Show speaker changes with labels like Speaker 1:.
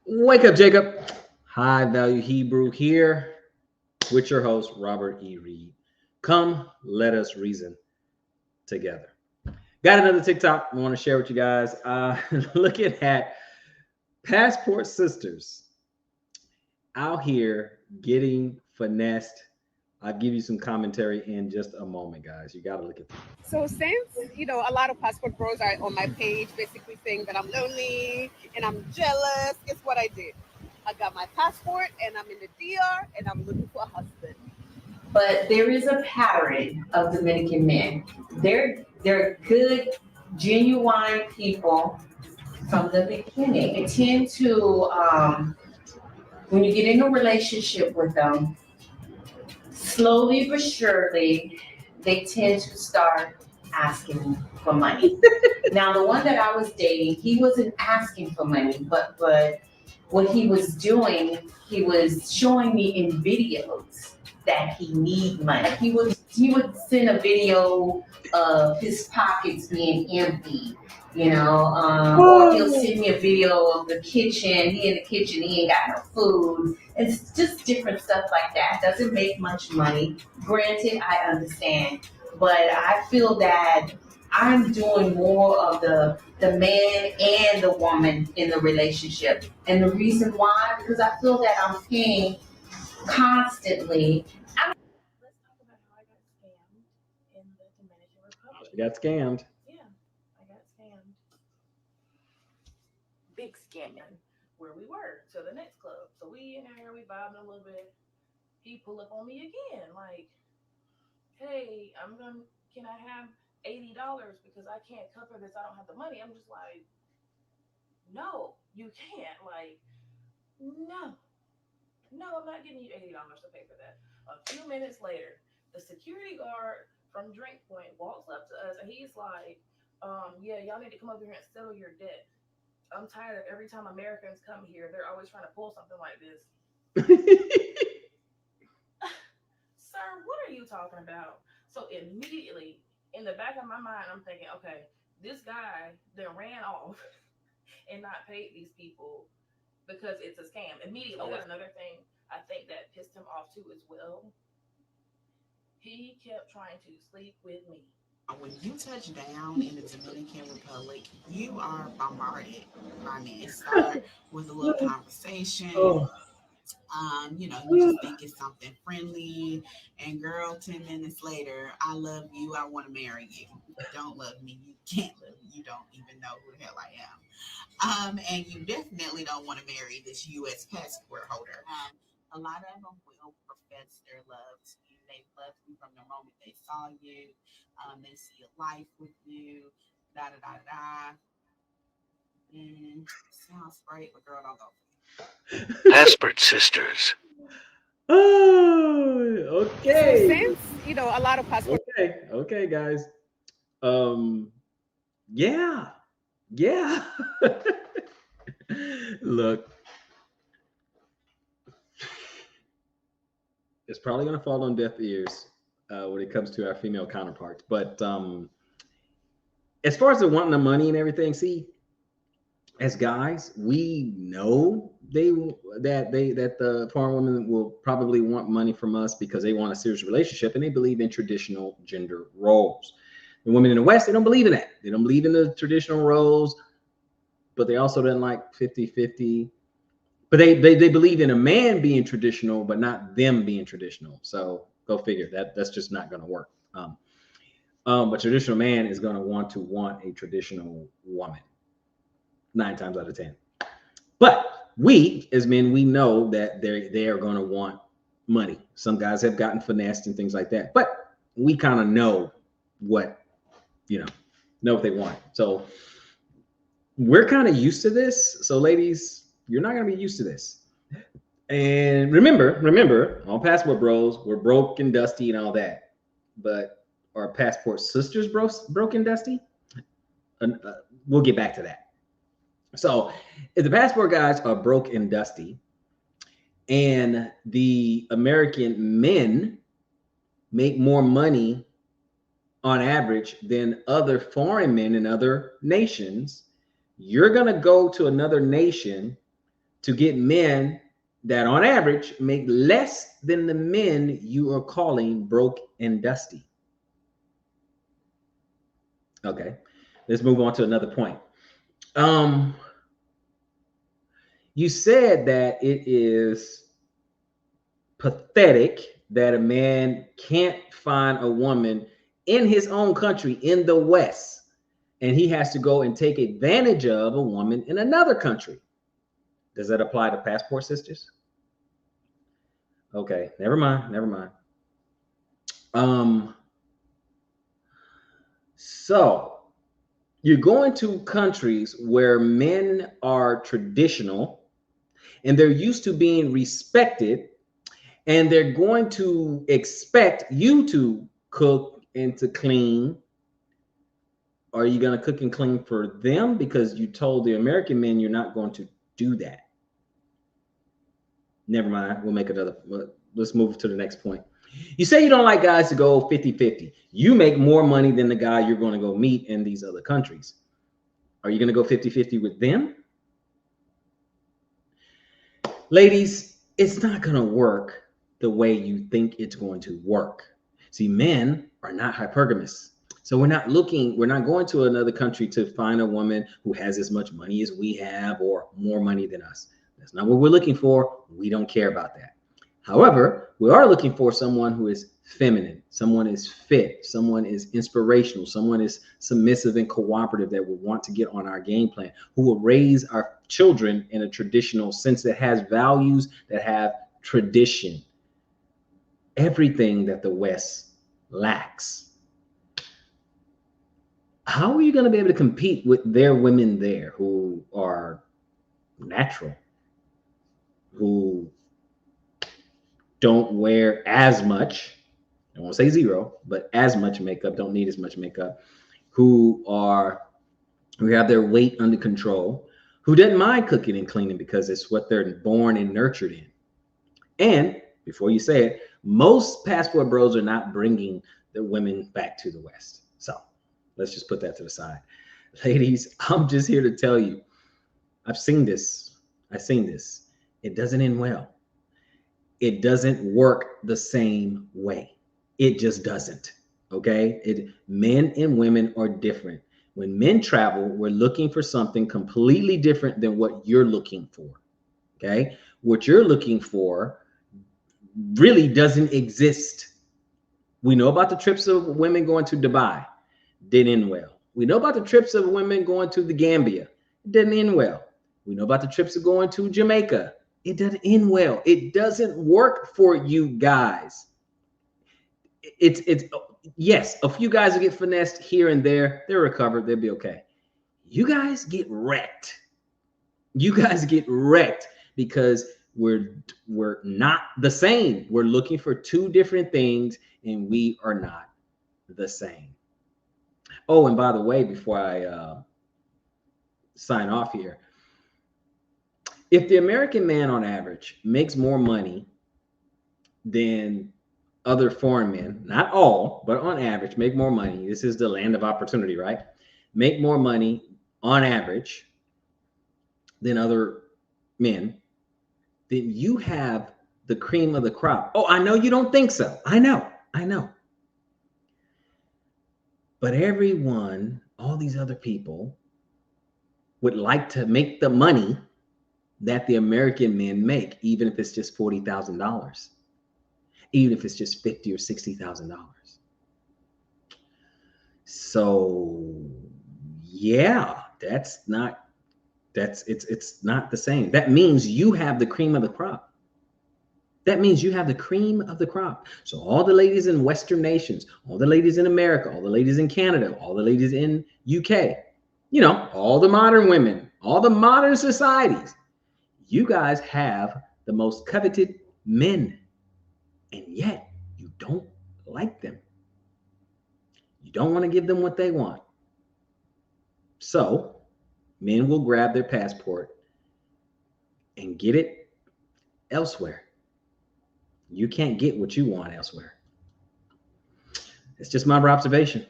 Speaker 1: Wake up, Jacob. High Value Hebrew here with your host, Robert E. Reed. Come, let us reason together. Got another TikTok I want to share with you guys. Looking at passport sisters out here getting finessed. I'll give you some commentary in just a moment, guys. You got to look at this.
Speaker 2: So since a lot of passport bros are on my page, basically saying that I'm lonely and I'm jealous, guess what I did? I got my passport and I'm in the DR and I'm looking for a husband.
Speaker 3: But there is a pattern of Dominican men. They're good, genuine people from the beginning. They tend to, when you get in a relationship with them, slowly but surely, they tend to start asking for money. Now, the one that I was dating, he wasn't asking for money, but what he was doing, he was showing me in videos that he need money. He would send a video of his pockets being empty, or he'll send me a video of the kitchen. He in the kitchen, he ain't got no food. It's just different stuff like that. Doesn't make much money. Granted, I understand, but I feel that I'm doing more of the man and the woman in the relationship. And the reason why, because I feel that I'm paying constantly.
Speaker 4: Let's talk about how I got scammed in the Dominican Republic.
Speaker 1: You got scammed.
Speaker 4: Yeah, I got scammed. Big scamming. Where we were to the next club. So we in there, we vibing a little bit. He pull up on me again, like, hey, can I have $80 because I can't cover this? I don't have the money. I'm just like, no, you can't. Like, no, no, I'm not giving you $80 to pay for that. A few minutes later, the security guard from Drink Point walks up to us and he's like, yeah, y'all need to come over here and settle your debt. I'm tired of every time Americans come here, they're always trying to pull something like this. Sir, what are you talking about? So immediately in the back of my mind, I'm thinking, okay, this guy that ran off and not paid these people because it's a scam. Immediately, that's another thing I think that pissed him off too as well. He kept trying to sleep with me.
Speaker 5: When you touch down in the Dominican Republic, you are bombarded by men. It start with a little conversation.
Speaker 1: Oh,
Speaker 5: You just think it's something friendly, and girl, 10 minutes later, I love you, I want to marry you. You don't love me, you can't love me, you don't even know who the hell I am. And you definitely don't want to marry this U.S. passport holder. A lot of them will profess their love to you. They love you from the moment they saw you. They see a life with you. Da da da da. Sounds great, but girl, don't go.
Speaker 6: Passport sisters.
Speaker 1: oh,
Speaker 2: So
Speaker 1: okay.
Speaker 2: since a lot of passport
Speaker 1: Okay, guys. Um, yeah, yeah. Look, it's probably gonna fall on deaf ears when it comes to our female counterparts. But as far as the wanting the money and everything, see, as guys, we know that the foreign women will probably want money from us because they want a serious relationship and they believe in traditional gender roles. The women in the West, they don't believe in that. They don't believe in the traditional roles, but they also don't like 50-50. But they believe in a man being traditional, but not them being traditional. So go figure. That's just not going to work. But traditional man is going to want a traditional woman 9 times out of 10. But we as men, we know that they are going to want money. Some guys have gotten finessed and things like that, but we kind of know what what they want. So we're kind of used to this. So ladies, you're not going to be used to this. And remember, all passport bros, we're broke and dusty and all that. But are passport sisters broke and dusty? We'll get back to that. So if the passport guys are broke and dusty, and the American men make more money on average than other foreign men in other nations, you're going to go to another nation to get men that on average make less than the men you are calling broke and dusty. Okay, let's move on to another point. You said that it is pathetic that a man can't find a woman in his own country in the West, and he has to go and take advantage of a woman in another country. Does that apply to passport sisters? Okay, never mind. So you're going to countries where men are traditional and they're used to being respected, and they're going to expect you to cook and to clean. Are you going to cook and clean for them because you told the American men you're not going to do that? Never mind. We'll make another. Let's move to the next point. You say you don't like guys to go 50-50. You make more money than the guy you're going to go meet in these other countries. Are you going to go 50-50 with them? Ladies, it's not going to work the way you think it's going to work. See, men are not hypergamous. So we're not going to another country to find a woman who has as much money as we have or more money than us. That's not what we're looking for. We don't care about that. However, we are looking for someone who is feminine, someone is fit, someone is inspirational, someone is submissive and cooperative that will want to get on our game plan, who will raise our children in a traditional sense that has values, that have tradition, everything that the West lacks. How are you going to be able to compete with their women there who are natural, who don't wear as much, I won't say zero, but as much makeup, don't need as much makeup, who have their weight under control, who didn't mind cooking and cleaning because it's what they're born and nurtured in? And before you say it, most passport bros are not bringing the women back to the West. So let's just put that to the side. Ladies, I'm just here to tell you, I've seen this. It doesn't end well. It doesn't work the same way. It just doesn't. Okay? Men and women are different. When men travel, we're looking for something completely different than what you're looking for. Okay? What you're looking for really doesn't exist. We know about the trips of women going to Dubai. Didn't end well. We know about the trips of women going to the Gambia. Didn't end well. We know about the trips of going to Jamaica. It doesn't end well. It doesn't work for you guys. It's yes, a few guys will get finessed here and there. They'll recover. They'll be okay. You guys get wrecked. Because we're not the same. We're looking for two different things, and we are not the same. Oh, and by the way, before I sign off here, if the American man on average makes more money than other foreign men, not all, but on average, make more money. This is the land of opportunity, right? Make more money on average than other men, then you have the cream of the crop. Oh, I know you don't think so. I know. But everyone, all these other people would like to make the money that the American men make, even if it's just $40,000, even if it's just $50,000 or $60,000. So yeah, it's not the same. That means you have the cream of the crop. So all the ladies in Western nations, all the ladies in America, all the ladies in Canada, all the ladies in UK, all the modern women, all the modern societies, you guys have the most coveted men, and yet you don't like them. You don't want to give them what they want. So men will grab their passport and get it elsewhere. You can't get what you want elsewhere. It's just my observation.